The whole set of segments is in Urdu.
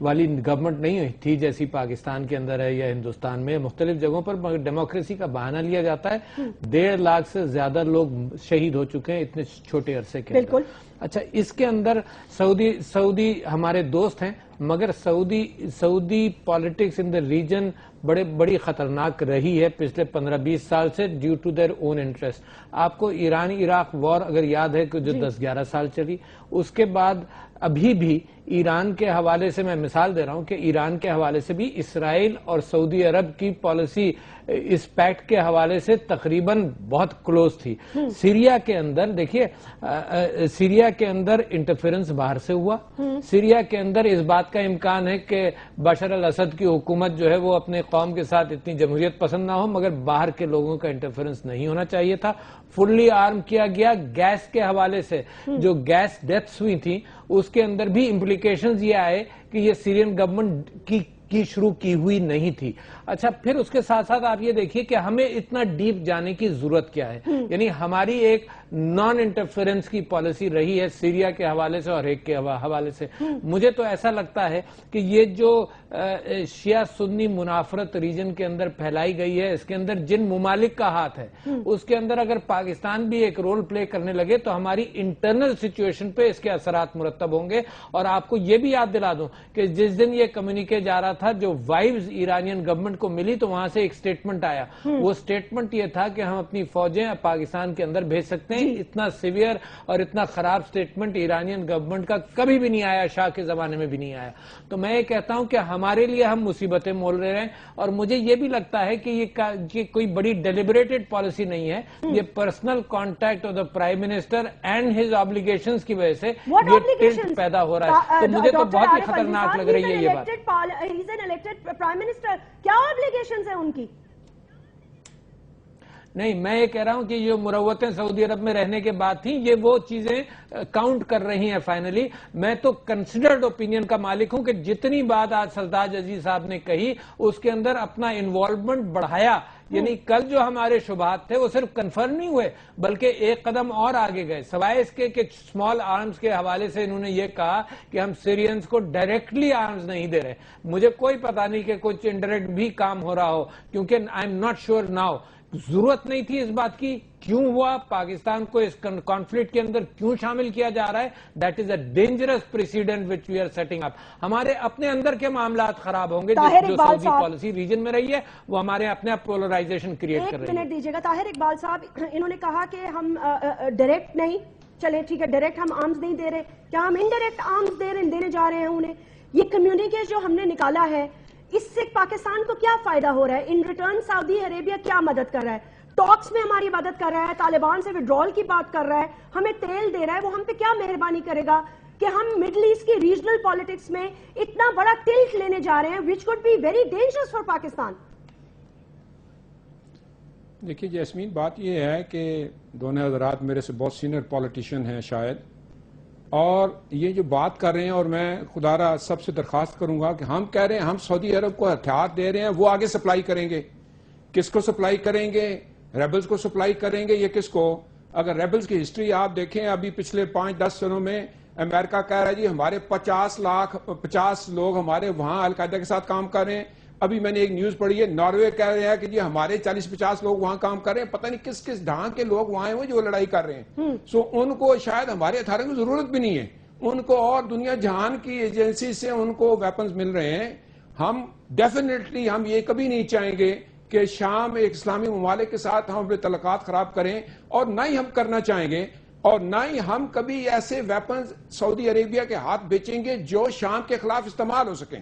والی گورنمنٹ نہیں تھی جیسی پاکستان کے اندر ہے یا ہندوستان میں مختلف جگہوں پر ڈیموکریسی کا بہانہ لیا جاتا ہے. 1.5 لاکھ سے زیادہ لوگ شہید ہو چکے ہیں اتنے چھوٹے عرصے کے اندر. اچھا اس کے اندر سعودی ہمارے دوست ہیں مگر سعودی پالیٹکس ان دا ریجن بڑی خطرناک رہی ہے پچھلے 15-20 سال سے due to their own interest. آپ کو ایران عراق وار اگر یاد ہے کہ جو 10-11 سال چلی, اس کے بعد ابھی بھی ایران کے حوالے سے, میں مثال دے رہا ہوں کہ ایران کے حوالے سے بھی اسرائیل اور سعودی عرب کی پالیسی اس پیکٹ کے حوالے سے تقریباً بہت کلوز تھی. سیریا کے اندر دیکھیے, سیریا کے اندر انٹرفیرنس باہر سے ہوا. سیریا کے اندر اس بات کا امکان ہے کہ بشار الاسد کی حکومت جو ہے وہ اپنے قوم کے ساتھ اتنی جمہوریت پسند نہ ہو, مگر باہر کے لوگوں کا انٹرفیرنس نہیں ہونا چاہیے تھا. فلی آرم کیا گیا. گیس کے حوالے سے جو گیس ڈیتھس ہوئی تھیں اس کے اندر بھی امپلیکیشنز یہ آئے کہ یہ سیرین گورنمنٹ کی شروع کی ہوئی نہیں تھی. اچھا پھر اس کے ساتھ ساتھ آپ یہ دیکھیے کہ ہمیں اتنا ڈیپ جانے کی ضرورت کیا ہے. یعنی ہماری ایک نان انٹرفیرنس کی پالیسی رہی ہے سیریا کے حوالے سے اور ایک کے حوالے سے. مجھے تو ایسا لگتا ہے کہ یہ جو شیعہ سنی منافرت ریجن کے اندر پھیلائی گئی ہے, اس کے اندر جن ممالک کا ہاتھ ہے اس کے اندر اگر پاکستان بھی ایک رول پلے کرنے لگے تو ہماری انٹرنل سچویشن پہ اس کے اثرات مرتب ہوں گے. اور آپ کو یہ بھی یاد دلا دوں کہ جس دن یہ کمیونیکے جا رہا تھا, جو وائبز ایرانین گورنمنٹ کو ملی تو وہاں سے ایک سٹیٹمنٹ آیا. وہ سٹیٹمنٹ یہ تھا کہ ہم اپنی فوجیں پاکستان کے اندر بھیج سکتے ہیں. اتنا سیویئر اور اتنا خراب سٹیٹمنٹ ایرانین گورنمنٹ کا کبھی بھی نہیں آیا, شاہ کے زمانے میں بھی نہیں آیا. تو میں یہ کہتا ہوں کہ ہمارے لیے ہم مصیبتیں مول رہے ہیں, اور مجھے یہ بھی لگتا ہے کہ یہ کوئی بڑی ڈیلیبریٹڈ پالیسی نہیں ہے. یہ personal contact of the prime minister and his obligations کی وجہ سے یہ ٹلٹ پیدا ہو رہا ہے. تو مجھے تو بہت ہی خطرناک لگ رہی ہے یہ بات. کیا اوبلیگیشنز ہیں ان کی؟ نہیں, میں یہ کہہ رہا ہوں کہ یہ مروتیں سعودی عرب میں رہنے کے بعد تھیں, یہ وہ چیزیں کاؤنٹ کر رہی ہیں فائنلی. میں تو کنسیڈرڈ اوپینین کا مالک ہوں کہ جتنی بات آج سرتاج عزیز صاحب نے کہی اس کے اندر اپنا انوالومنٹ بڑھایا. یعنی کل جو ہمارے شبہات تھے وہ صرف کنفرم نہیں ہوئے بلکہ ایک قدم اور آگے گئے, سوائے اس کے کہ اسمال آرمز کے حوالے سے انہوں نے یہ کہا کہ ہم سیرینز کو ڈائریکٹلی آرمز نہیں دے رہے. مجھے کوئی پتہ نہیں کہ کچھ انڈائریکٹ بھی کام ہو رہا ہو, کیونکہ I am not sure now. ضرورت نہیں تھی اس بات کی, کیوں ہوا, پاکستان کو اس کانفلکٹ کے اندر کیوں شامل کیا جا رہا ہے. That is a dangerous precedent which we are setting up. ہمارے اپنے اندر کے معاملات خراب ہوں گے. جو سعودی پالیسی ریجن میں رہی ہے وہ ہمارے اپنے پولرائزیشن کریٹ کر رہی ہے. ایک منٹ دیجیے گا. طاہر اقبال صاحب, انہوں نے کہا کہ ہم ڈائریکٹ نہیں, چلے ٹھیک ہے, ڈائریکٹ ہم آرمز نہیں دے رہے, کیا ہم انڈائریکٹ آرمز دینے جا رہے ہیں انہیں؟ یہ کمیونیکے جو ہم نے نکالا ہے اس سے پاکستان کو کیا فائدہ ہو رہا ہے؟ ان ریٹرن سعودی عربیہ کیا مدد کر رہا ہے؟ ٹاکس میں ہماری مدد کر رہا ہے, طالبان سے وڈرال کی بات کر رہا ہے, ہمیں تیل دے رہا ہے, وہ ہم پہ کیا مہربانی کرے گا کہ ہم مڈل ایسٹ کی ریجنل پالیٹکس میں اتنا بڑا ٹلٹ لینے جا رہے ہیں which could be very dangerous for Pakistan. دیکھیے جیسمین, بات یہ ہے کہ دونوں حضرات میرے سے بہت سینئر پولیٹیشین ہیں شاید, اور یہ جو بات کر رہے ہیں, اور میں خدا را سب سے درخواست کروں گا کہ ہم کہہ رہے ہیں ہم سعودی عرب کو ہتھیار دے رہے ہیں, وہ آگے سپلائی کریں گے. کس کو سپلائی کریں گے؟ ریبلز کو سپلائی کریں گے یا کس کو؟ اگر ریبلز کی ہسٹری آپ دیکھیں, ابھی پچھلے 5-10 سنوں میں امریکہ کہہ رہا ہے جی ہمارے 50 لوگ ہمارے وہاں القاعدہ کے ساتھ کام کر رہے ہیں. ابھی میں نے ایک نیوز پڑھی ہے, ناروے کہہ رہے ہیں کہ جی ہمارے 40-50 لوگ وہاں کام کر رہے ہیں. پتہ نہیں کس کس ڈھانگ کے لوگ وہاں ہیں جو لڑائی کر رہے ہیں. سو ان کو شاید ہمارے ہتھیاروں کی ضرورت بھی نہیں ہے, ان کو اور دنیا جہان کی ایجنسی سے ان کو ویپنز مل رہے ہیں. ہم ڈیفینیٹلی ہم یہ کبھی نہیں چاہیں گے کہ شام ایک اسلامی ممالک کے ساتھ ہم اپنے تعلقات خراب کریں, اور نہ ہی ہم کرنا چاہیں گے, اور نہ ہی ہم کبھی ایسے ویپنز سعودی عربیہ کے ہاتھ بیچیں گے جو شام کے خلاف استعمال ہو سکیں.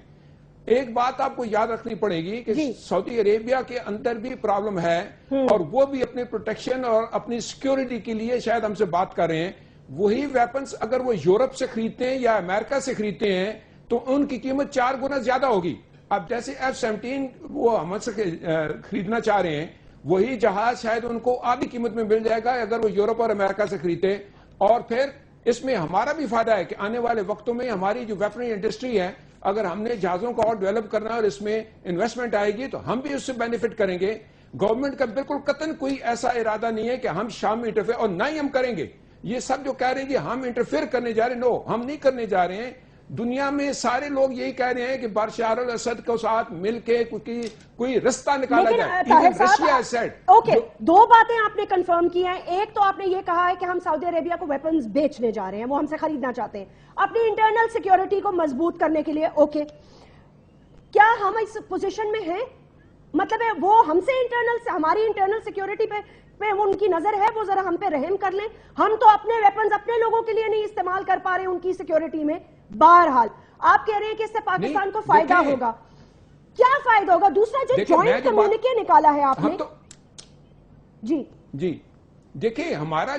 ایک بات آپ کو یاد رکھنی پڑے گی کہ سعودی عربیہ کے اندر بھی پرابلم ہے, اور وہ بھی اپنے پروٹیکشن اور اپنی سیکیورٹی کے لیے شاید ہم سے بات کر رہے ہیں. وہی ویپنز اگر وہ یورپ سے خریدتے ہیں یا امریکہ سے خریدتے ہیں تو ان کی قیمت 4 گنا زیادہ ہوگی. اب جیسے F-17 وہ ہم سے خریدنا چاہ رہے ہیں, وہی جہاز شاید ان کو آدھی قیمت میں مل جائے گا اگر وہ یورپ اور امریکہ سے خریدتے. اور پھر اس میں ہمارا بھی فائدہ ہے کہ آنے والے وقتوں میں ہماری جو ویپنری انڈسٹری ہے, اگر ہم نے جہازوں کو اور ڈیولپ کرنا ہے اور اس میں انویسٹمنٹ آئے گی تو ہم بھی اس سے بینیفٹ کریں گے. گورنمنٹ کا بالکل قطعاً کوئی ایسا ارادہ نہیں ہے کہ ہم شام میں انٹرفیئر, اور نہ ہی ہم کریں گے. یہ سب جو کہہ رہے ہیں کہ ہم انٹرفیئر کرنے جا رہے ہیں, نو, ہم نہیں کرنے جا رہے ہیں. دنیا میں سارے لوگ یہی کہہ رہے ہیں کہ بشار الاسد کو ساتھ مل کے کوئی رستہ نکالا جائے. اوکے, دو باتیں آپ نے کنفرم کی ہیں. ایک تو آپ نے یہ کہا ہے کہ ہم سعودی عربیہ کو ویپنز بیچنے جا رہے ہیں, وہ ہم سے خریدنا چاہتے ہیں اپنی انٹرنل سیکیورٹی کو مضبوط کرنے کے لیے. اوکے, کیا ہم اس پوزیشن میں ہیں؟ مطلب ہے وہ ہم سے ہماری انٹرنل سیکیورٹی پہ ان کی نظر ہے, وہ ذرا ہم پہ رحم کر لیں. ہم تو اپنے ویپنز اپنے لوگوں کے لیے نہیں استعمال کر پا رہے ان کی سیکیورٹی میں. بہرحال آپ کہہ رہے ہیں کہ اس سے پاکستان کو فائدہ ہوگا. کیا فائدہ ہوگا؟ دوسرا جو جوائنٹ کمیونیکے نکالا ہے آپ نے. جی دیکھیں, ہمارا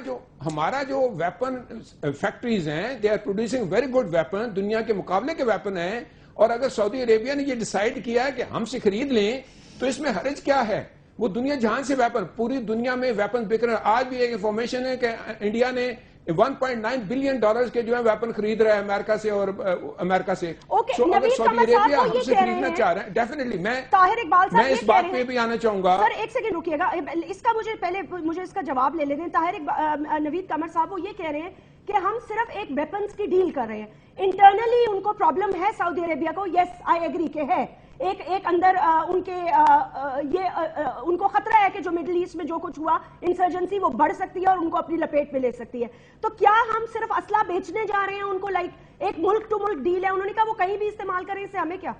جو ویپن فیکٹریز ہیں, they are producing very good weapon, دنیا کے مقابلے کے ویپن ہیں. اور اگر سعودی عربیہ نے یہ ڈیسائیڈ کیا ہے کہ ہم سے خرید لیں تو اس میں حرج کیا ہے؟ وہ دنیا جہاں سے ویپن, پوری دنیا میں ویپن بک رہے ہیں. آج بھی ایک انفارمیشن ہے کہ انڈیا نے $1.9 بلین کے جو ہے ویپن خرید رہا ہے امریکہ سے, اور امریکہ سے. اگر سعودی عربیہ ہم سے خریدنا چاہ رہے ہیں, ڈیفینیٹلی میں اس بات پہ بھی آنا چاہوں گا. سر ایک سیکنڈ رکیے گا, اس کا مجھے اس کا جواب لے لیتے ہیں. نوید قمر صاحب وہ یہ کہہ رہے ہیں کہ ہم صرف ایک ویپنز کی ڈیل کر رہے ہیں. انٹرنلی ان کو پرابلم ہے سعودی عربیہ کو. یس آئی ایگری کہ ہے ایک اندر ان کو خطرہ ہے کہ جو مڈل ایسٹ میں جو کچھ ہوا انسرجنسی وہ بڑھ سکتی ہے اور ان کو اپنی لپیٹ میں لے سکتی ہے. تو کیا ہم صرف اسلحہ بیچنے جا رہے ہیں ان کو, لائک ایک ملک ٹو ملک ڈیل ہے؟ انہوں نے کہا وہ کہیں بھی استعمال کریں, اس سے ہمیں کیا.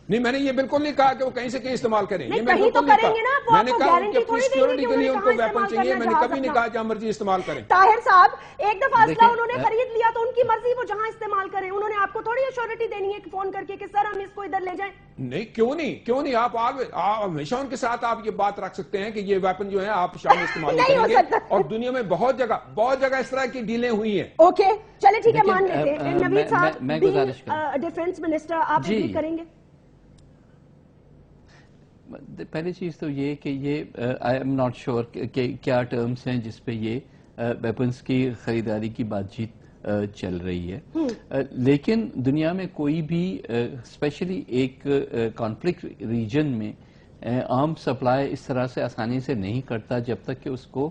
نہیں, میں نے یہ بالکل نہیں کہا کہ وہ کہیں سے کہیں استعمال کریں. یہ کہیں تو کریں گے نا, میں نے کہا کہ اپنی سیکیورٹی کے لیے ان کو ویپن چاہیے. میں نے کبھی نہیں کہا جہاں مرضی استعمال کریں. طاہر صاحب, ایک دفعہ اسلحہ انہوں نے خرید لیا تو ان کی مرضی, وہ جہاں استعمال کریں. انہوں نے آپ کو تھوڑی ایشورٹی دینی ہے کہ فون کر کے کہ سر ہم اس کو ادھر لے جائیں. نہیں, کیوں نہیں, آپ ہمیشہ ان کے ساتھ آپ یہ بات رکھ سکتے ہیں کہ یہ ویپن جو ہے آپ شام میں استعمال کریں گے. اور دنیا میں بہت جگہ اس طرح کی ڈیلیں ہوئی ہیں. اوکے چلے ٹھیک ہے, مان لیتے ہیں. نوید صاحب ڈیفنس منسٹر, آپ ایگری کریں گے؟ پہلی چیز تو یہ کہ یہ آئی ایم ناٹ شیور کہ کیا ٹرمز ہیں جس پہ یہ ویپنز کی خریداری کی بات چیت چل رہی ہے. لیکن دنیا میں کوئی بھی اسپیشلی ایک کانفلکٹ ریجن میں آرم سپلائی اس طرح سے آسانی سے نہیں کرتا جب تک کہ اس کو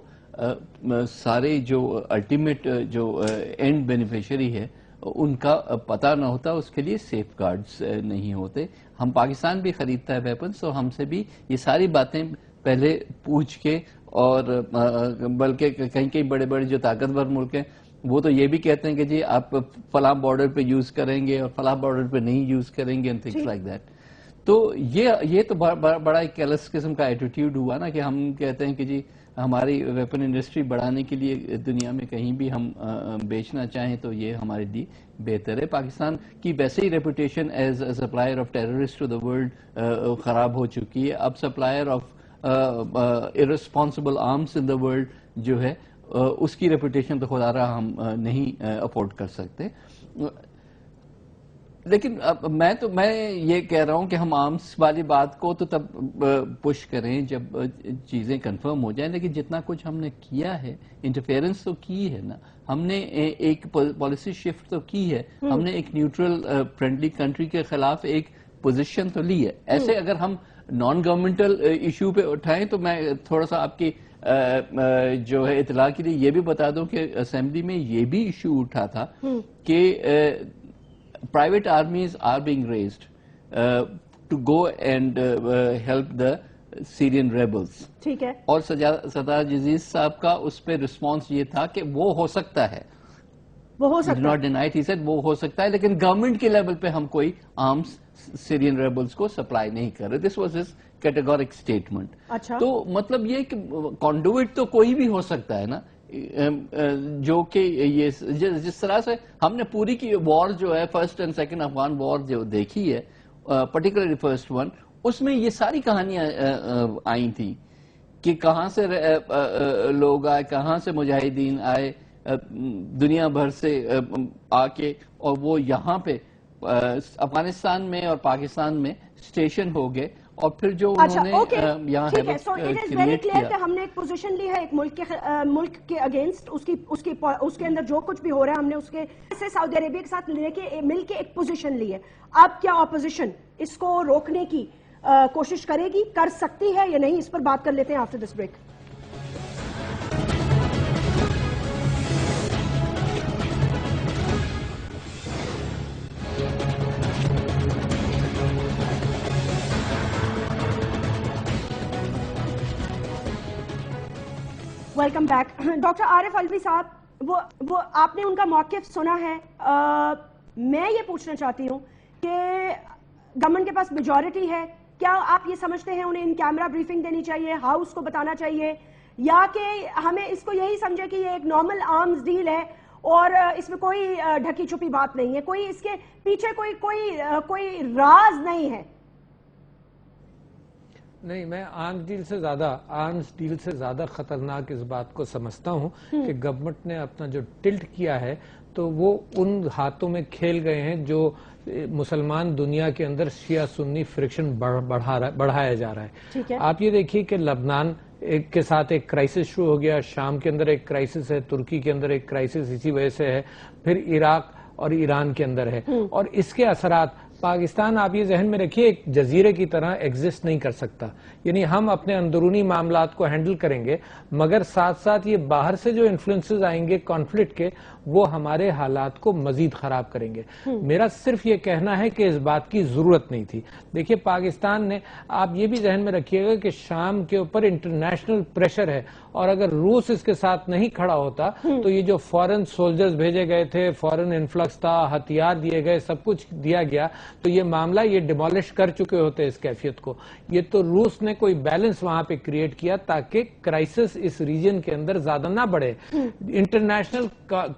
سارے جو الٹیمیٹ جو اینڈ بینیفیشری ہے ان کا پتہ نہ ہوتا, اس کے لیے سیف گارڈز نہیں ہوتے. ہم پاکستان بھی خریدتا ہے ویپنز, تو ہم سے بھی یہ ساری باتیں پہلے پوچھ کے, اور بلکہ کہیں بڑے بڑے جو طاقتور ملک ہیں وہ تو یہ بھی کہتے ہیں کہ جی آپ فلاں بارڈر پہ یوز کریں گے اور فلاں بارڈر پہ نہیں یوز کریں گے, اینڈ تھنگس لائک دیٹ. تو یہ تو بڑا ایک کیلس قسم کا ایٹیٹیوڈ ہوا نا کہ ہم کہتے ہیں کہ جی ہماری ویپن انڈسٹری بڑھانے کے لیے دنیا میں کہیں بھی ہم بیچنا چاہیں تو یہ ہمارے لیے بہتر ہے. پاکستان کی ویسے ہی reputation as a supplier of terrorist to the world خراب ہو چکی ہے. اب supplier of irresponsible arms in the world جو ہے اس کی ریپوٹیشن تو خدا رہا ہم نہیں افورڈ کر سکتے. لیکن میں یہ کہہ رہا ہوں کہ ہم آرمس والی بات کو تو تب پش کریں جب چیزیں کنفرم ہو جائیں. لیکن جتنا کچھ ہم نے کیا ہے, انٹرفیئرنس تو کی ہے نا, ہم نے ایک پالیسی شفٹ تو کی ہے, ہم نے ایک نیوٹرل فرینڈلی کنٹری کے خلاف ایک پوزیشن تو لی ہے. ایسے اگر ہم نان گورنمنٹل ایشو پہ اٹھائیں تو میں تھوڑا سا آپ کی جو ہے اطلاع کے لیے یہ بھی بتا دوں کہ اسمبلی میں یہ بھی ایشو اٹھا تھا کہ private armies are being raised to go and help the Syrian rebels. ٹھیک ہے. اور سجاد عزیز صاحب کا اس پہ رسپانس یہ تھا کہ وہ ہو سکتا ہے, not denied, he said وہ ہو سکتا ہے, لیکن گورنمنٹ کے لیول پہ ہم کوئی آرمز سیرین ریبلز کو سپلائی نہیں کر رہے. This was his categoric statement. تو مطلب یہ کہ کانڈویٹ تو کوئی بھی ہو سکتا ہے نا, جو کہ یہ جس طرح سے ہم نے پوری کی وار جو ہے فرسٹ اینڈ سیکنڈ افغان وار جو دیکھی ہے, پرٹیکولرلی فرسٹ ون, اس میں یہ ساری کہانیاں آئی تھیں کہ کہاں سے لوگ آئے, کہاں سے مجاہدین آئے دنیا بھر سے آ کے, اور وہ یہاں پہ افغانستان میں اور پاکستان میں اسٹیشن ہو گئے, اور پھر جو انہوں نے یہاں کریٹ کیا کہ ہم نے ایک پوزیشن لی ہے ایک ملک کے اگینسٹ, اس کے اندر جو کچھ بھی ہو رہا ہے ہم نے اس کے سے سعودی عربیہ کے ساتھ مل کے ایک پوزیشن لی ہے. اب کیا اپوزیشن اس کو روکنے کی کوشش کرے گی, کر سکتی ہے یا نہیں, اس پر بات کر لیتے ہیں after this break. Welcome back. Doctor Arif Alvi صاحب, وہ آپ نے ان کا موقف سنا ہے. میں یہ پوچھنا چاہتی ہوں کہ گورنمنٹ کے پاس میجورٹی ہے, کیا آپ یہ سمجھتے ہیں انہیں ان کیمرہ بریفنگ دینی چاہیے, ہاؤس کو بتانا چاہیے, یا کہ ہمیں اس کو یہی سمجھے کہ یہ ایک نارمل آرمز ڈیل ہے اور اس میں کوئی ڈھکی چھپی بات نہیں ہے, کوئی اس کے پیچھے کوئی راز نہیں ہے؟ نہیں, میں آرمز ڈیل سے زیادہ خطرناک اس بات کو سمجھتا ہوں کہ گورنمنٹ نے اپنا جو ٹلٹ کیا ہے تو وہ ان ہاتھوں میں کھیل گئے ہیں جو مسلمان دنیا کے اندر شیعہ سنی فرکشن بڑھایا جا رہا ہے. آپ یہ دیکھیے کہ لبنان کے ساتھ ایک کرائسس شروع ہو گیا, شام کے اندر ایک کرائسس ہے, ترکی کے اندر ایک کرائسس اسی وجہ سے ہے, پھر عراق اور ایران کے اندر ہے, اور اس کے اثرات پاکستان, آپ یہ ذہن میں رکھیے, ایک جزیرے کی طرح ایگزسٹ نہیں کر سکتا. یعنی ہم اپنے اندرونی معاملات کو ہینڈل کریں گے, مگر ساتھ ساتھ یہ باہر سے جو انفلوئنسز آئیں گے کانفلکٹ کے, وہ ہمارے حالات کو مزید خراب کریں گے. میرا صرف یہ کہنا ہے کہ اس بات کی ضرورت نہیں تھی. دیکھیے پاکستان نے, آپ یہ بھی ذہن میں رکھیے گا کہ شام کے اوپر انٹرنیشنل پریشر ہے, اور اگر روس اس کے ساتھ نہیں کھڑا ہوتا تو یہ جو فورن سولجرز بھیجے گئے تھے, فورن انفلکس تھا, ہتھیار دیے گئے, سب کچھ دیا گیا, تو یہ معاملہ یہ ڈیمولش کر چکے ہوتے اس کیفیت کو. یہ تو روس نے کوئی بیلنس وہاں پہ کریٹ کیا تاکہ کرائسس اس ریجن کے اندر زیادہ نہ بڑھے. انٹرنیشنل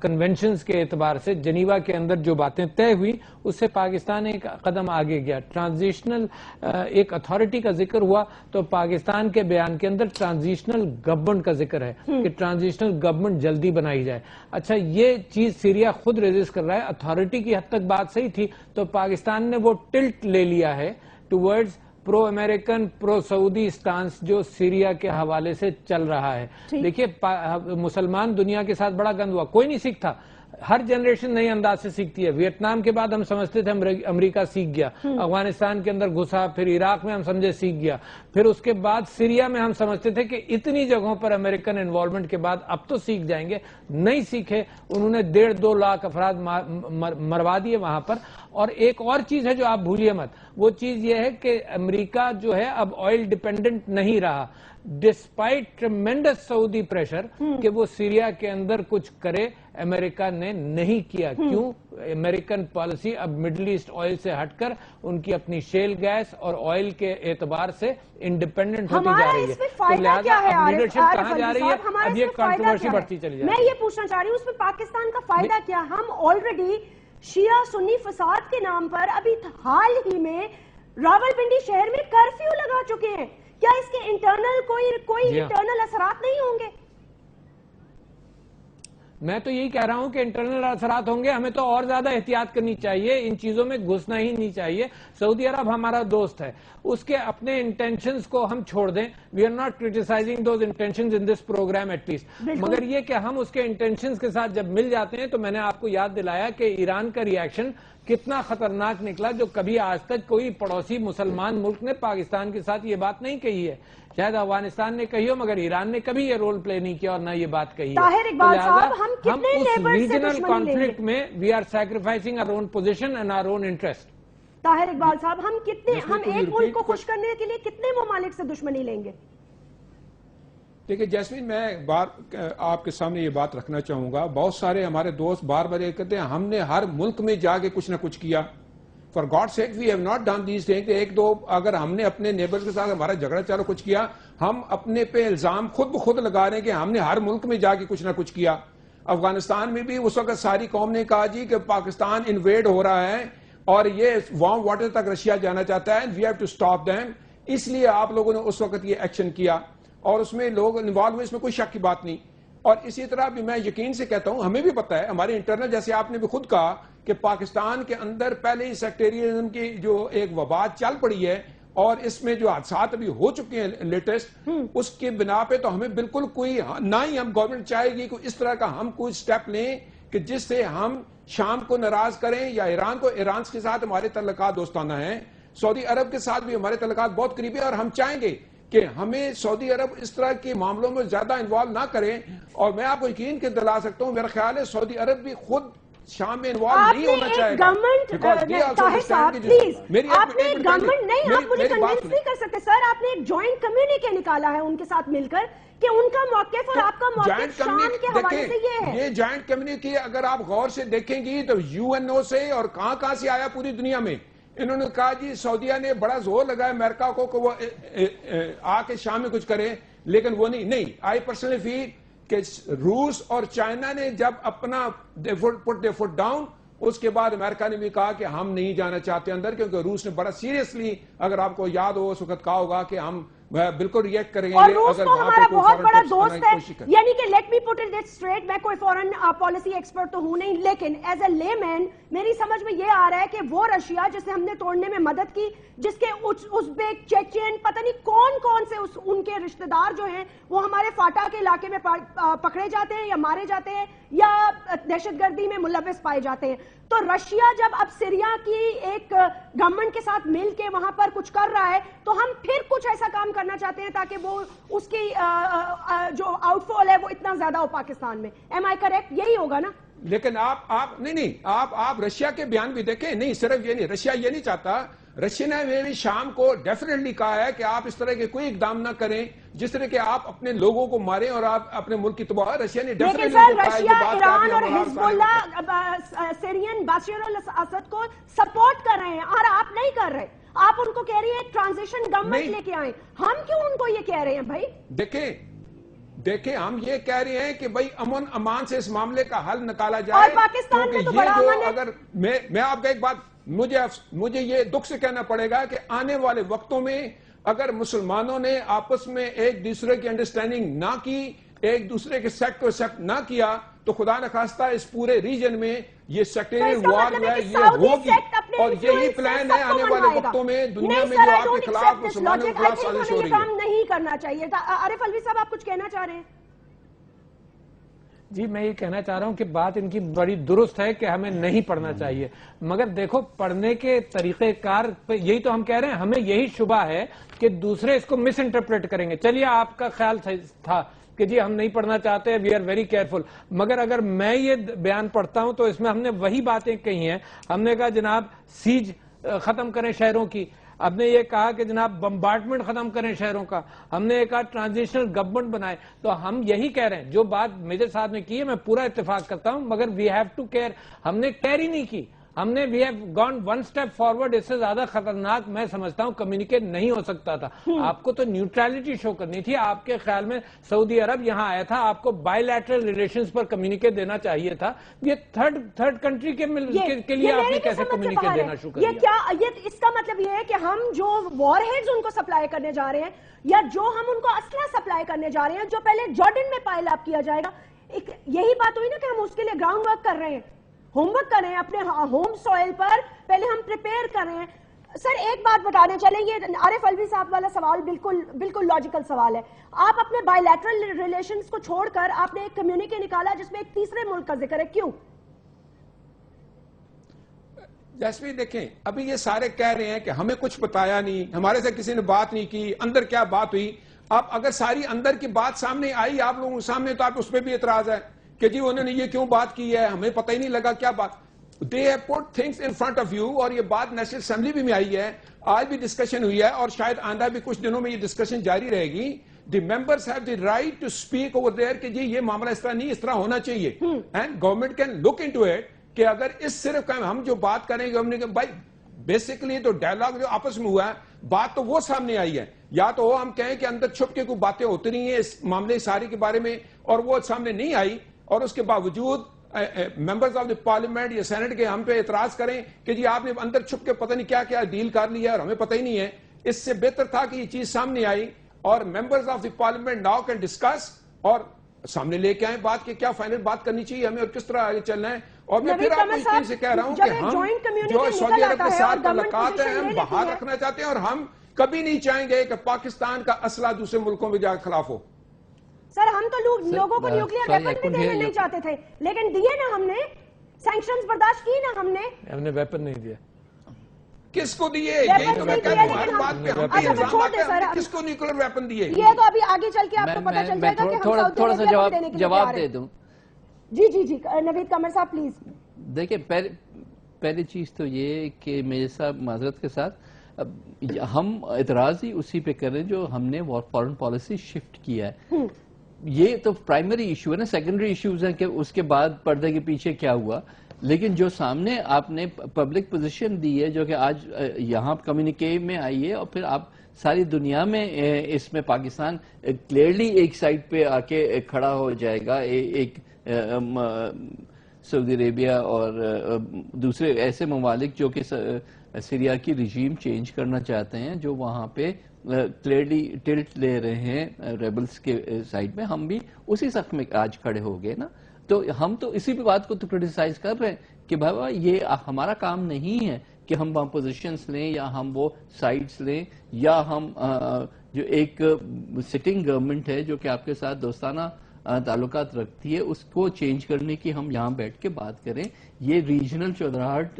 کنونشنز کے اعتبار سے جنیوا کے اندر جو باتیں طے ہوئی, اس سے پاکستان ایک قدم آگے گیا. ٹرانزیشنل ایک اتھارٹی کا ذکر ہوا تو پاکستان کے بیان کے اندر ٹرانزیشنل گورنمنٹ کا ذکر ہے کہ ٹرانزیشنل گورنمنٹ جلدی بنائی جائے. اچھا, یہ چیز سیریا خود ریزسٹ کر رہا ہے. اتھارٹی کی حد تک بات صحیح تھی, تو پاکستان نے وہ ٹلٹ لے لیا ہے ٹورڈز پرو امریکن پرو سعودی سٹانس جو سیریا کے حوالے سے چل رہا ہے. دیکھیے مسلمان دنیا کے ساتھ بڑا گند ہوا, کوئی نہیں سیکھتا, ہر جنریشن نئے انداز سے سیکھتی ہے. ویتنام کے بعد ہم سمجھتے تھے امریکہ سیکھ گیا, افغانستان کے اندر گھسا, پھر عراق میں ہم سمجھے سیکھ گیا, پھر اس کے بعد سیریا میں ہم سمجھتے تھے کہ اتنی جگہوں پر امریکن انوالومنٹ کے بعد اب تو سیکھ جائیں گے. نہیں سیکھے, انہوں نے 1.5-2 لاکھ افراد مروا دیے وہاں پر. اور ایک اور چیز ہے جو آپ بھولیے مت, وہ چیز یہ ہے کہ امریکہ جو ہے اب آئل ڈیپینڈنٹ نہیں رہا, ڈسپائٹ ٹریمنڈس سعودی پریشر کہ وہ سیریا کے اندر کچھ کرے, امریکہ نے نہیں کیا. کیوں؟ امریکن پالیسی اب مڈل ایسٹ آئل سے ہٹ کر ان کی اپنی شیل گیس اور آئل کے اعتبار سے انڈیپینڈنٹ ہوتی جا رہی ہے. تو لہٰذا اب لیڈرشپ کہاں جا رہی ہے, اب یہ کنٹروورسی بڑھتی چلی جا رہی ہے. میں یہ پوچھنا چاہ رہی ہوں, اس میں پاکستان کا فائدہ کیا؟ ہم آلریڈی شیعہ سنی فساد کے نام پر ابھی حال ہی میں راولپنڈی شہر میں کرفیو لگا چکے ہیں. کیا اس کے انٹرنل کوئی انٹرنل اثرات نہیں ہوں گے؟ میں تو یہی کہہ رہا ہوں کہ انٹرنل اثرات ہوں گے. ہمیں تو اور زیادہ احتیاط کرنی چاہیے, ان چیزوں میں گھسنا ہی نہیں چاہیے. سعودی عرب ہمارا دوست ہے, اس کے اپنے انٹینشنز کو ہم چھوڑ دیں. We are not criticising those intentions in this programme at least, مگر یہ کہ ہم اس کے انٹینشنز کے ساتھ جب مل جاتے ہیں, تو میں نے آپ کو یاد دلایا کہ ایران کا ریاکشن کتنا خطرناک نکلا, جو کبھی آج تک کوئی پڑوسی مسلمان ملک نے پاکستان کے ساتھ یہ بات نہیں کہی ہے. شاید افغانستان نے کہی ہو, مگر ایران نے کبھی یہ رول پلے نہیں کیا اور نہ یہ بات کہی ہے. ہم اس ریجنل کانفلکٹ میں we are sacrificing our own position and our own interest. Tahir Iqbal صاحب, ہم ایک ملک کو خوش کرنے کے لیے کتنے ممالک سے دشمنی لیں گے؟ دیکھیں جیسمین, میں آپ کے سامنے یہ بات رکھنا چاہوں گا. بہت سارے ہمارے دوست بار بار یہ کہتے ہیں ہم نے ہر ملک میں جا کے کچھ نہ کچھ کیا. For God sake we have not done these things. ایک دو اگر ہم نے اپنے نیبرز کے ساتھ ہمارا جھگڑا چالو کچھ کیا, ہم اپنے پہ الزام خود بخود لگا رہے ہیں کہ ہم نے ہر ملک میں جا کے کچھ نہ کچھ کیا. افغانستان میں بھی اس وقت ساری قوم نے کہا جی کہ پاکستان انویڈ ہو رہا ہے اور یہ وارم واٹر تک رشیا جانا چاہتا ہے, we have to stop them. اس لیے آپ لوگوں نے اس وقت یہ ایکشن کیا اور اس میں لوگ انوالو ہوئے, اس میں کوئی شک کی بات نہیں. اور اسی طرح بھی میں یقین سے کہتا ہوں, ہمیں بھی پتا ہے ہمارے انٹرنل, جیسے آپ نے بھی خود کہا کہ پاکستان کے اندر پہلے ہی سیکٹریزم کی جو ایک وبا چل پڑی ہے اور اس میں جو حادثات ابھی ہو چکے ہیں لیٹسٹ, اس کے بنا پہ تو ہمیں بالکل کوئی, نہ ہی ہم گورنمنٹ چاہے گی کہ اس طرح کا ہم کوئی سٹیپ لیں کہ جس سے ہم شام کو ناراض کریں یا ایران کو. ایران کے ساتھ ہمارے تعلقات دوستانہ ہیں, سعودی عرب کے ساتھ بھی ہمارے تعلقات بہت قریبی ہیں, اور ہم چاہیں گے کہ ہمیں سعودی عرب اس طرح کے معاملوں میں زیادہ انوالو نہ کریں. اور میں آپ کو یقین کے دلا سکتا ہوں, میرا خیال ہے سعودی عرب بھی خود شام میں انوالو نہیں ہونا چاہے گا. آپ نے گورنمنٹ نہیں, آپ مجھے کنونس نہیں کر سکتے سر. آپ نے ایک جوائنٹ کمیونیکے نکالا ہے ان کے ساتھ مل کر کہ ان کا موقف اور آپ کا موقف شام کے حوالے سے یہ ہے. یہ جوائنٹ کمیونٹی اگر آپ غور سے دیکھیں گی تو UN سے اور کہاں سے آیا پوری دنیا میں. انہوں نے کہا جی سعودیہ نے بڑا زور لگایا امریکہ کو کہ وہ آ کے شام میں کچھ کرے, لیکن وہ نہیں. آئی پرسنلی فیل کہ روس اور چائنا نے جب اپنا پٹ دے فٹ ڈاؤن, اس کے بعد امریکہ نے بھی کہا کہ ہم نہیں جانا چاہتے اندر, کیونکہ روس نے بڑا سیریسلی, اگر آپ کو یاد ہو اس وقت کہا ہوگا کہ ہم بالکل ریئیکٹ کریں گے اور روس تو ہمارا بہت بڑا دوست ہے. یعنی کہ let me put it straight, میں کوئی فورن پالیسی ایکسپرٹ تو ہوں نہیں, لیکن ایز اے لے مین میری سمجھ میں یہ آ رہا ہے کہ وہ رشیا جسے ہم نے توڑنے میں مدد کی, جس کے ازبیک, چیچین, پتہ نہیں کون سے ان کے رشتہ دار جو ہیں وہ ہمارے فاٹا کے علاقے میں پکڑے جاتے ہیں یا مارے جاتے ہیں یا دہشت گردی میں ملوث پائے جاتے ہیں. تو رشیا جب اب سیریا کی ایک گورنمنٹ کے ساتھ مل کے وہاں پر کچھ کر رہا ہے تو ہم پھر کچھ ایسا کام کرنا چاہتے ہیں تاکہ وہ اس کی جو آؤٹ فال ہے وہ اتنا زیادہ ہو پاکستان میں. Am I correct? یہی ہوگا نا. لیکن آپ رشیا کے بیان بھی دیکھیں. نہیں صرف یہ نہیں, رشیا یہ نہیں چاہتا. رشیا نے بھی شام کو ڈیفینیٹلی کہا ہے کہ آپ اس طرح کے کوئی اقدام نہ کریں جس طرح کہ آپ اپنے لوگوں کو ماریں اور آپ اپنے ملک کی تباہ. رشیا نے ڈیفینیٹلی رشیا, ایران اور حزب اللہ سیرین بشار الاسد کو سپورٹ کر رہے ہیں اور آپ نہیں کر رہے. آپ ان کو کہہ رہی ہیں ٹرانزیشن گورنمنٹ لے کے آئیں. ہم کیوں ان کو یہ کہہ رہے ہیں بھائی؟ دیکھیں ہم یہ کہہ رہے ہیں کہ بھائی امن امان سے اس معاملے کا حل نکالا جائے. اور پاکستان میں تو بڑا امن ہے. اگر میں آپ کا ایک بات, مجھے یہ دکھ سے کہنا پڑے گا کہ آنے والے وقتوں میں اگر مسلمانوں نے آپس میں ایک دوسرے کی انڈرسٹینڈنگ نہ کی, ایک دوسرے کے سیکٹ کو ایکسپٹ نہ کیا, تو خدا نخواستہ اس پورے ریجن میں یہ سیکٹریل وار جو ہے یہ ہوگی. اور یہی پلان ہے آنے والے وقتوں میں دنیا میں جو آپ کے خلاف مسلمانوں کے خلاف سازش ہو رہی ہے. کام نہیں کرنا چاہیے تھا. عارف الوی صاحب آپ کچھ کہنا چاہ رہے ہیں؟ جی میں یہ کہنا چاہ رہا ہوں کہ بات ان کی بڑی درست ہے کہ ہمیں نہیں پڑھنا چاہیے, مگر دیکھو پڑھنے کے طریقہ کار یہی تو ہم کہہ رہے ہیں. ہمیں یہی شبہ ہے کہ دوسرے اس کو مس انٹرپریٹ کریں گے. چلیے آپ کا خیال تھا کہ جی ہم نہیں پڑھنا چاہتے, وی آر ویری کیئرفل, مگر اگر میں یہ بیان پڑھتا ہوں تو اس میں ہم نے وہی باتیں کہی ہیں. ہم نے کہا جناب سیج ختم کریں شہروں کی, ہم نے یہ کہا کہ جناب بمبارڈمنٹ ختم کریں شہروں کا, ہم نے یہ کہا ٹرانزیشنل گورنمنٹ بنائے. تو ہم یہی کہہ رہے ہیں, جو بات میجر صاحب نے کی ہے میں پورا اتفاق کرتا ہوں, مگر وی ہیو ٹو کیئر. ہم نے کیئر ہی نہیں کی, ہم نے we have gone one step forward. اس سے زیادہ خطرناک میں سمجھتا ہوں کمیونیکیٹ نہیں ہو سکتا تھا. آپ کو تو نیوٹرلٹی شو کرنی تھی. آپ کے خیال میں سعودی عرب یہاں آیا تھا, آپ کو by lateral relations per communicate دینا چاہیے تھا. یہ تھرڈ کنٹری کے لیے آپ نے کیسے کمیونیکیٹ دینا شروع کر دیا؟ یہ اس کا مطلب یہ ہے کہ ہم جو وار ہیڈز ان کو سپلائی کرنے جا رہے ہیں یا جو ہم ان کو اسلحہ سپلائی کرنے جا رہے ہیں جو پہلے جارڈن میں پائل اپ کیا جائے گا, یہی بات ہوئی نا کہ ہم اس کے لیے گراؤنڈ ورک کر رہے ہیں, ہوم ورک کر رہے ہیں اپنے ہوم سوئل پر, پہلے ہم پریپیئر کر رہے ہیں. سر ایک بات بتانے چلیں, یہ عارف الوی صاحب والا سوال بالکل لاجیکل سوال ہے. آپ اپنے بائی لیٹرل ریلیشنز کو چھوڑ کر آپ نے ایک کمیونیکے نکالا جس میں ایک تیسرے ملک کا ذکر ہے, کیوں؟ جیسمین دیکھیں, ابھی یہ سارے کہہ رہے ہیں کہ ہمیں کچھ بتایا نہیں, ہمارے سے کسی نے بات نہیں کی, اندر کیا بات ہوئی. اب اگر ساری اندر کی بات سامنے آئی آپ لوگوں کے سامنے تو آپ اس پہ بھی اعتراض ہے کہ جی انہوں نے یہ کیوں بات کی ہے, ہمیں پتہ ہی نہیں لگا کیا بات. They have put things in front of you, اور یہ بات نیشنل اسمبلی بھی میں آئی ہے, آج بھی ڈسکشن ہوئی ہے اور شاید آئندہ بھی کچھ دنوں میں یہ ڈسکشن جاری رہے گی. The members have the right to speak over there کہ جی یہ معاملہ اس طرح نہیں, اس طرح ہونا چاہیے. And government can look into it کہ اگر اس صرف ہم جو بات کریں گے, ہم نے کہا بھائی بیسیکلی تو ڈائلاگ جو آپس میں ہوا ہے, بات تو وہ سامنے آئی ہے. یا تو ہم کہیں کہ اندر چھپ کے کوئی باتیں ہوتی رہی ہیں اس معاملے ساری کے بارے میں اور وہ سامنے نہیں آئی, اور اس کے باوجود ممبرز آف دی پارلیمنٹ یا سینٹ کے ہم پہ اعتراض کریں کہ جی آپ نے اندر چھپ کے پتہ نہیں کیا کیا ڈیل کر لیا اور ہمیں پتہ ہی نہیں ہے. اس سے بہتر تھا کہ یہ چیز سامنے آئی اور members of the parliament now can discuss اور سامنے لے کے آئیں بات کہ کیا فائنل بات کرنی چاہیے ہمیں اور کس طرح آگے چلنا ہے. اور میں پھر آپ کو اس چیز سے کہہ رہا ہوں کہ ہم جو سعودی عرب کے ساتھ تعلقات ہیں ہم بحال رکھنا چاہتے ہیں اور ہم کبھی نہیں چاہیں گے کہ پاکستان کا اسلحہ دوسرے ملکوں میں جا کے خلاف ہو. سر ہم تو لوگوں کو نیوکلیئر ویپن بھی دینے نہیں چاہتے تھے, لیکن دیے نا, ہم نے سینکشنز برداشت کی نا, ہم نے ویپن نہیں دیا. کس کو دیے؟ یہی تو میں کہتا ہوں ہر بات پہ ہم بھی الزام آتے ہیں, کس کو نیوکلیئر ویپن دیے؟ یہ تو ابھی آگے چل کے آپ کو پتہ چل جائے گا کہ ہم تھوڑا سا جواب دے دوں. جی نوید قمر صاحب پلیز. دیکھیں پہلی چیز تو یہ کہ میرے ساتھ معذرت کے ساتھ ہم اعتراض ہی اسی پہ کریں جو ہم نے فارن پالیسی شفٹ کیا ہے. یہ تو پرائمری ایشو ہے نا. سیکنڈری ایشوز ہیں کہ اس کے بعد پردے کے پیچھے کیا ہوا, لیکن جو سامنے آپ نے پبلک پوزیشن دی ہے جو کہ آج یہاں کمیونیکے میں آئی ہے اور پھر آپ ساری دنیا میں اس میں پاکستان کلیئرلی ایک سائڈ پہ آ کے کھڑا ہو جائے گا. ایک سعودی عربیہ اور دوسرے ایسے ممالک جو کہ سیریا کی رجیم چینج کرنا چاہتے ہیں, جو وہاں پہ کلیئرلی ٹلٹ لے رہے ہیں ریبلز کے سائڈ میں, ہم بھی اسی صف میں آج کھڑے ہو گئے نا. تو ہم تو اسی بات کو تو کرٹیسائز کر رہے ہیں کہ بابا یہ ہمارا کام نہیں ہے کہ ہم وہاں پوزیشنز لیں یا ہم وہ سائڈز لیں, یا ہم جو ایک سٹنگ گورنمنٹ ہے جو کہ آپ کے ساتھ دوستانہ تعلقات رکھتی ہے اس کو چینج کرنے کی ہم یہاں بیٹھ کے بات کریں. یہ ریجنل چودراہٹ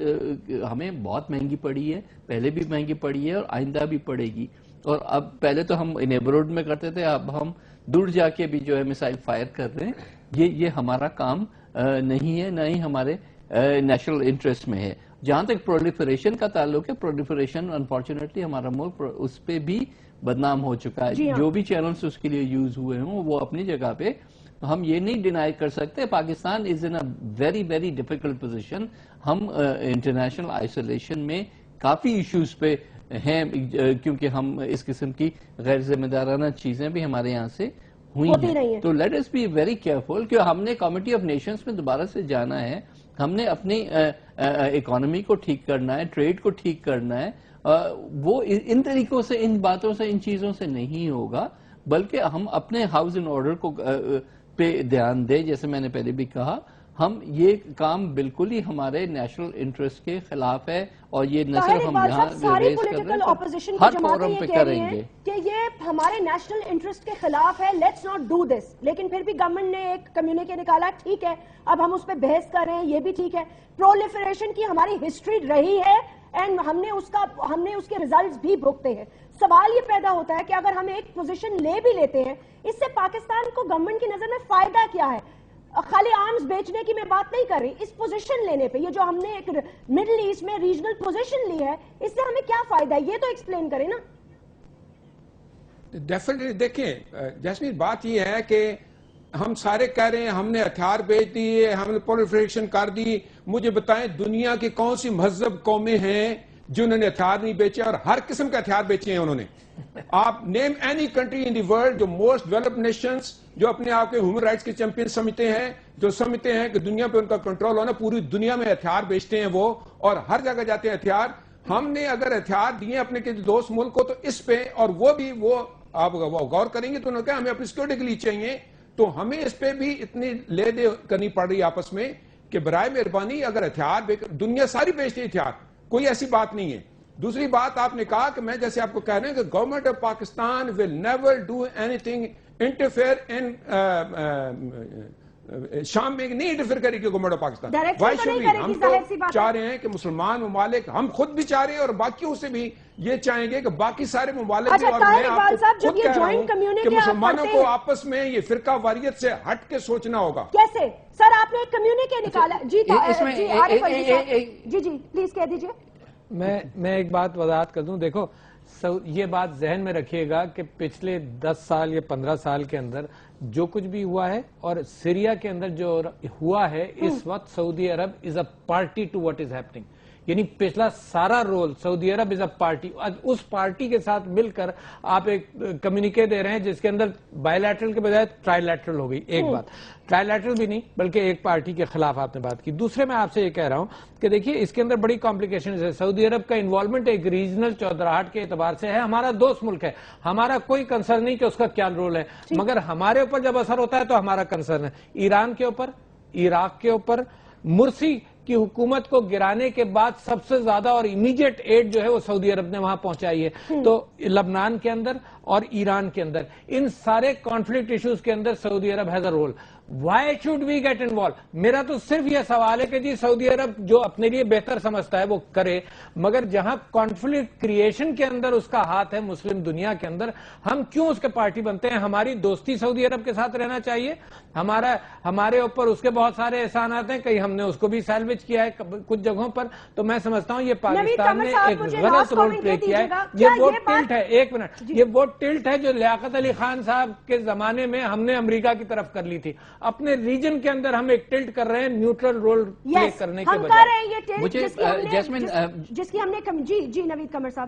ہمیں بہت مہنگی پڑی ہے, پہلے بھی مہنگی پڑی ہے اور آئندہ بھی پڑے گی. اور اب پہلے تو ہم نیبرہڈ میں کرتے تھے, اب ہم دور جا کے بھی جو ہے میسائل فائر کر رہے ہیں. یہ ہمارا کام نہیں ہے, نہ ہی ہمارے نیشنل انٹرسٹ میں ہے. جہاں تک پرولیفریشن کا تعلق ہے, پرولیفریشن انفارچونیٹلی ہمارا ملک اس پہ بھی بدنام ہو چکا ہے. جو بھی چینلز اس کے لیے یوز ہوئے ہوں وہ اپنی جگہ پہ, ہم یہ نہیں ڈینائی کر سکتے. Pakistan is in very very difficult position. ہم انٹرنیشنل آئسولیشن میں کافی ایشوز پہ ہیں کیونکہ ہم اس قسم کی غیر ذمہ دارانہ چیزیں بھی ہمارے یہاں سے ہوئی ہیں. تو let us be very careful کہ ہم نے کمیٹی آف نیشنز میں دوبارہ سے جانا ہے, ہم نے اپنی اکانومی کو ٹھیک کرنا ہے, ٹریڈ کو ٹھیک کرنا ہے. وہ ان طریقوں سے, ان باتوں سے, ان چیزوں سے نہیں ہوگا, بلکہ ہم اپنے ہاؤس اینڈ آرڈر کو پہ دھیان دیں. جیسے میں نے پہلے بھی کہا, ہم یہ کام بالکل ہی ہمارے نیشنل انٹرسٹ کے خلاف ہے, اور یہ نہ صرف ہم یہاں ساری پولیٹیکل اپوزیشن کی جماعتیں یہ کہہ رہی ہیں کہ یہ ہمارے نیشنل انٹرسٹ کے خلاف ہے, لیٹس ناٹ ڈو دس. لیکن پھر بھی گورنمنٹ نے ایک کمیونیکے نکالا, ٹھیک ہے اب ہم اس پہ بحث کر رہے ہیں, یہ بھی ٹھیک ہے. پرولیفریشن کی ہماری ہسٹری رہی ہے اینڈ ہم نے اس کے ریزلٹس بھی بھگتے ہیں. سوال یہ پیدا ہوتا ہے کہ اگر ہم ایک پوزیشن لے بھی لیتے ہیں, اس سے پاکستان کو گورنمنٹ کی نظر میں فائدہ کیا ہے؟ خالی آرمز بیچنے کی میں بات نہیں کر رہی, اس پوزیشن لینے پہ, یہ جو ہم نے ایک مڈل ایسٹ میں ریجنل پوزیشن لی ہے, اس سے ہمیں کیا فائدہ ہے, یہ تو ایکسپلین کریں نا. ڈیفینیٹلی دیکھیں جیسمین, بات یہ ہے کہ ہم سارے کہہ رہے ہیں ہم نے ہتھیار بیچ دیے, ہم نے پرولیفریشن کر دی. مجھے بتائیں دنیا کی کون سی مہذب قومیں ہیں جنہوں نے ہتھیار نہیں بیچے, اور ہر قسم کے ہتھیار بیچے ہیں انہوں نے. آپ name any country in the world جو موسٹ ڈیولپڈ نیشنز, جو اپنے آپ کے ہیومن رائٹس کے چیمپئن سمجھتے ہیں, جو سمجھتے ہیں کہ دنیا پہ ان کا کنٹرول ہونا, پوری دنیا میں ہتھیار بیچتے ہیں وہ, اور ہر جگہ جاتے ہیں ہتھیار. ہم نے اگر ہتھیار دیے اپنے کے دوست ملک کو تو اس پہ, اور وہ بھی آپ غور کریں گے تو انہوں نے کہا ہمیں اپنی سیکورٹی کے لیے چاہیے, تو ہمیں اس پہ بھی اتنی لے دے کرنی پڑ رہی ہے آپس میں کہ برائے مہربانی اگر ہتھیار دنیا ساری بیچتی ہے ہتھیار, کوئی ایسی بات نہیں ہے. دوسری بات آپ نے کہا کہ میں جیسے آپ کو کہہ رہے ہیں کہ government of Pakistan will never do any thing interfere in شام میں نہیں انٹرفیئر کرے گی government of Pakistan. Why should we? ہم تو چاہ رہے ہیں کہ مسلمان ممالک, ہم خود بھی چاہ رہے ہیں اور باقیوں سے بھی یہ چاہیں گے کہ باقی سارے ممالک بھی, اور میں آپ کو خود کہہ رہا ہوں کہ مسلمانوں کو آپس میں یہ فرقہ واریت سے ہٹ کے سوچنا ہوگا. کیسے سر آپ نے ایک کمیونیکے نکالا؟ جی پلیز کہہ دیجئے. میں ایک بات وضاحت کر دوں. دیکھو یہ بات ذہن میں رکھیے گا کہ پچھلے 10 سال یا 15 سال کے اندر جو کچھ بھی ہوا ہے, اور سیریا کے اندر جو ہوا ہے اس وقت, Saudi Arab is a party to what is happening. یعنی پچھلا سارا role Saudi Arab is a party. اس پارٹی کے ساتھ مل کر آپ ایک کمیونیکے دے رہے ہیں جس کے اندر بائی لیٹرل کے بجائے ٹرائی لیٹرل ہو گئی. ایک بات, ٹرائی لیٹرل بھی نہیں بلکہ ایک پارٹی کے خلاف آپ نے بات کی. دوسرے میں آپ سے یہ کہہ رہا ہوں کہ دیکھیے اس کے اندر بڑی کمپلیکیشن ہے. سعودی عرب کا انوالومنٹ ایک ریجنل چودراہٹ کے اعتبار سے ہے, ہمارا دوست ملک ہے, ہمارا کوئی کنسرن نہیں کہ اس کا کیا رول ہے, مگر ہمارے اوپر جب اثر ہوتا ہے تو ہمارا کنسرن ہے. ایران کے اوپر, عراق کے اوپر, مرسی کی حکومت کو گرانے کے بعد سب سے زیادہ اور امیڈیٹ ایڈ جو ہے وہ سعودی عرب نے وہاں پہنچائی ہے. تو لبنان کے اندر اور ایران کے اندر، ان سارے کانفلکٹ ایشوز کے اندر Saudi Arab has a role. Why should we get involve? میرا تو صرف یہ سوال ہے کہ جی سعودی عرب جو اپنے لیے بہتر سمجھتا ہے وہ کرے، مگر جہاں کانفلکٹ کریشن کے اندر اس کا ہاتھ ہے مسلم دنیا کے اندر، ہم کیوں اس کے پارٹی بنتے ہیں؟ ہماری دوستی سعودی عرب کے ساتھ رہنا چاہیے. ہمارے اوپر اس کے بہت سارے احسانات ہیں، کہیں ہم نے اس کو بھی سیلویج کیا ہے کچھ جگہوں پر. تو میں سمجھتا ہوں یہ پاکستان نے ایک غلط رول پلے کیا ہے. یہ وہ ٹلٹ ہے، ایک منٹ، یہ وہ ٹلٹ ہے جو لیاقت علی خان صاحب کے زمانے میں ہم نے امریکہ کی طرف کر لی تھی. اپنے ریجن کے اندر ہم ایک ٹلٹ کر رہے ہیں نیوٹرل رول پلے کرنے کے بجائے. مجھے جس کی ہم نے جی نوید قمر صاحب،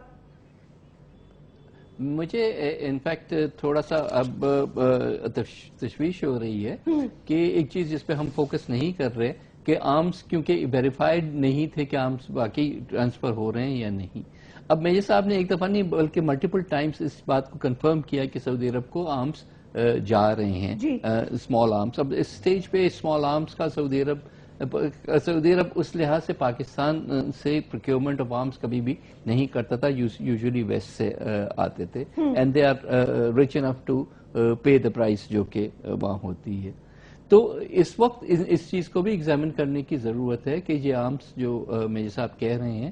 مجھے انفیکٹ تھوڑا سا اب تشویش ہو رہی ہے کہ ایک چیز جس پہ ہم فوکس نہیں کر رہے کہ آرمز کیونکہ ویریفائڈ نہیں تھے کہ آرمز باقی ٹرانسفر ہو رہے ہیں یا نہیں. اب میجر صاحب نے ایک دفعہ نہیں بلکہ ملٹیپل ٹائمز اس بات کو کنفرم کیا کہ سعودی عرب کو آرمز جا رہے ہیں، اسمال آرمز. اب اس سٹیج پہ اسمال آرمز کا سعودی عرب اس لحاظ سے پاکستان سے پروکیورمنٹ آف آرمز کبھی بھی نہیں کرتا تھا، یوزلی ویسٹ سے آتے تھے، and they are rich enough to pay the price جو کہ وہاں ہوتی ہے. تو اس وقت اس چیز کو بھی ایگزامن کرنے کی ضرورت ہے کہ یہ آرمز جو میجر صاحب کہہ رہے ہیں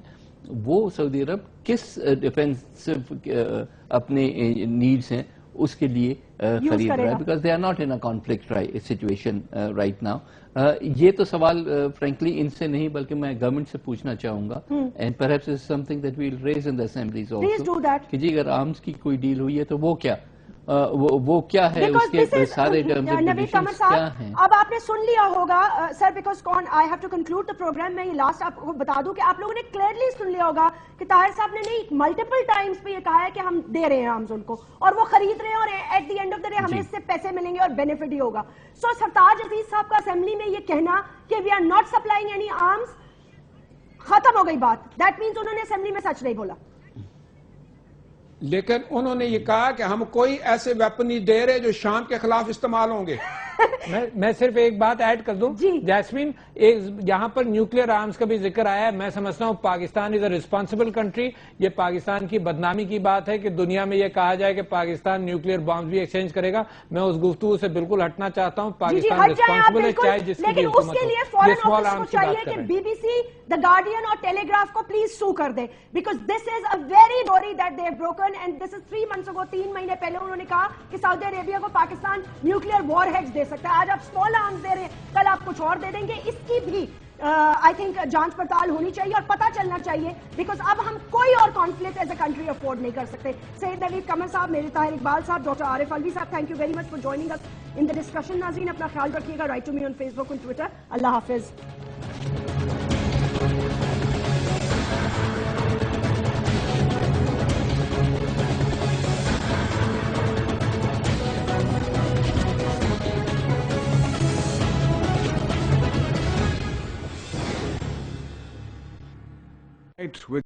وہ سعودی عرب کس ڈیفینسو اپنے نیڈز ہیں اس کے لیے خرید رہا ہے، because they are not in a conflict situation right now. یہ تو سوال فرینکلی ان سے نہیں بلکہ میں گورنمنٹ سے پوچھنا چاہوں گا، and perhaps is something that we will raise in the assemblies also, کہ جی اگر آرمز کی کوئی ڈیل ہوئی ہے تو وہ کیا ہے، اس کے سارے ٹرمز اینڈ کنڈیشنز کیا ہیں. اب آپ نے سن لیا ہوگا sir, because I have to conclude the program. میں یہ لاسٹ آپ کو بتا دوں کہ آپ لوگوں نے کلیئرلی سن لیا ہوگا کہ طاہر صاحب نے نہیں ملٹیپل ٹائمز پہ یہ کہا ہے کہ ہم دے رہے ہیں آرمز ان کو اور وہ خرید رہے ہیں اور at the end of the day ہمیں اس سے پیسے ملیں گے اور بینیفٹ ہی ہوگا. سو سرتاج عزیز صاحب کا اسمبلی میں یہ کہنا کہ we are not supplying any arms, ختم ہو گئی بات. دیٹ مینس انہوں نے اسمبلی میں سچ نہیں بولا. لیکن انہوں نے یہ کہا کہ ہم کوئی ایسے ویپن نہیں دے رہے جو شام کے خلاف استعمال ہوں گے. میں صرف ایک بات ایڈ کر دوں جیسمین، یہاں پر نیوکلیر آرمز کا بھی ذکر آیا ہے. میں سمجھتا ہوں پاکستان از اے ریسپانسبل کنٹری. یہ پاکستان کی بدنامی کی بات ہے کہ دنیا میں یہ کہا جائے کہ پاکستان نیوکلیر بامز بھی ایکسچینج کرے گا. میں اس گفتگو سے بالکل ہٹنا چاہتا ہوں. پاکستان ریسپانسبل ہے چاہے جس کی بھی حکومت ہو. یہ اسمال آرمز کی بات کر رہے ہیں. B B C, the Guardian اور ٹیلی گراف کو پلیز سو کر دیں، because this is a very worry that they have broken and this is 3 months ago. 3 مہینے پہلے انہوں نے کہا کہ سعودی عربیہ کو پاکستان نیوکلیر وار ہیڈز دے سکتا ہے. آج آپ اسمال آرمز دے رہے ہیں، کل آپ کچھ اور دے دیں گے. اس کی بھی آئی تھنک جانچ پڑتال ہونی چاہیے اور پتہ چلنا چاہیے، بیکاز اب ہم کوئی اور conflict as a country afford نہیں کر سکتے. سید نوید قمر صاحب، میرے طاہر اقبال صاحب، ڈاکٹر عارف الوی صاحب، thank you very much for joining us in the discussion. ناظرین اپنا خیال رکھیے گا. Write to me on Facebook, on Twitter. اللہ حافظ.